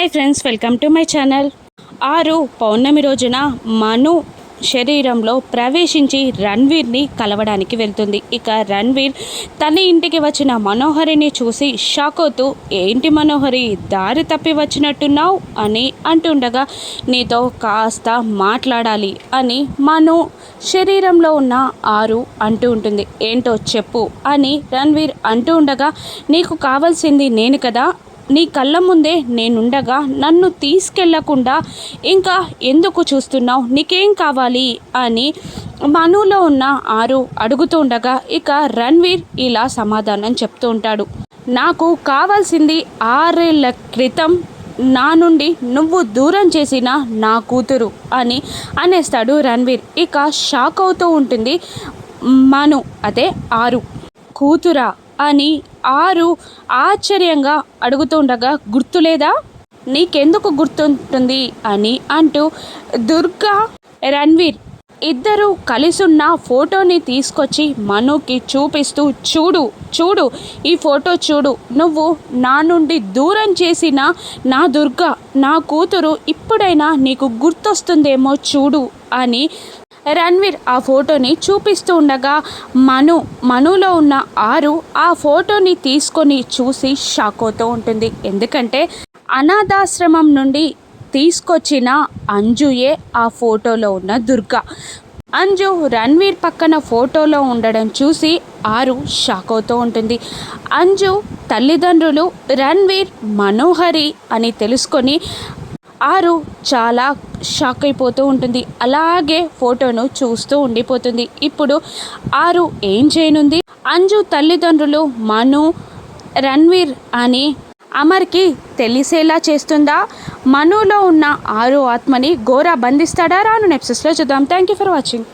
Hi friends, welcome to my channel. ఆరు పౌర్ణమి రోజున మను శరీరంలో ప్రవేశించి రణ్వీర్ని కలవడానికి వెళ్తుంది. ఇక రణ్వీర్ తన ఇంటికి వచ్చిన మనోహరిని చూసి షాక్ అవుతూ, ఏంటి మనోహరి, దారి తప్పి వచ్చినట్టున్నావు అని అంటుండగా, నీతో కాస్త మాట్లాడాలి అని మను శరీరంలో ఉన్న ఆరు అంటూ ఉంటుంది. ఏంటో చెప్పు అని రణ్వీర్ అంటూ ఉండగా, నీకు కావాల్సింది నేను కదా, నీ కళ్ళ ముందే నేనుండగా నన్ను తీసుకెళ్లకుండా ఇంకా ఎందుకు చూస్తున్నావు, నీకేం కావాలి అని మనులో ఉన్న ఆరు అడుగుతూ ఉండగా, ఇక రణ్వీర్ ఇలా సమాధానం చెప్తూ ఉంటాడు. నాకు కావాల్సింది 6 ఏళ్ల క్రితం నా నుండి నువ్వు దూరం చేసిన నా కూతురు అని అనేస్తాడు రణ్వీర్. ఇక షాక్ అవుతూ ఉంటుంది మను, అదే ఆరు. కూతురా అని ఆరు ఆశ్చర్యంగా అడుగుతుండగా, గుర్తులేదా, నీకెందుకు గుర్తుంటుంది అని అంటూ దుర్గా రణ్వీర్ ఇద్దరు కలిసున్న ఫోటోని తీసుకొచ్చి మనుకి చూపిస్తూ, చూడు చూడు ఈ ఫోటో చూడు, నువ్వు నా నుండి దూరం చేసిన నా దుర్గా, నా కూతురు ఇప్పుడైనా నీకు గుర్తొస్తుందేమో చూడు అని రణ్వీర్ ఆ ఫోటోని చూపిస్తూ ఉండగా, మనులో ఉన్న ఆరు ఆ ఫోటోని తీసుకొని చూసి షాక్ అవుతూ ఉంటుంది. ఎందుకంటే అనాథాశ్రమం నుండి తీసుకొచ్చిన అంజుయే ఆ ఫోటోలో ఉన్న దుర్గా. అంజు రణ్వీర్ పక్కన ఫోటోలో ఉండడం చూసి ఆరు షాక్ అవుతూ ఉంటుంది. అంజు తల్లిదండ్రులు రణ్వీర్ మనోహరి అని తెలుసుకొని ఆరు చాలా షాక్ అయిపోతూ ఉంటుంది. అలాగే ఫోటోను చూస్తూ ఉండిపోతుంది. ఇప్పుడు ఆరు ఏం చేయనుంది? అంజు తల్లిదండ్రులు మను రణ్వీర్ అని అమర్కి తెలిసేలా చేస్తుందా? మనులో ఉన్న ఆరు ఆత్మని గోరా బంధిస్తాడా? రాను ఎపిసోడ్స్లో చూద్దాం. Thank you for watching.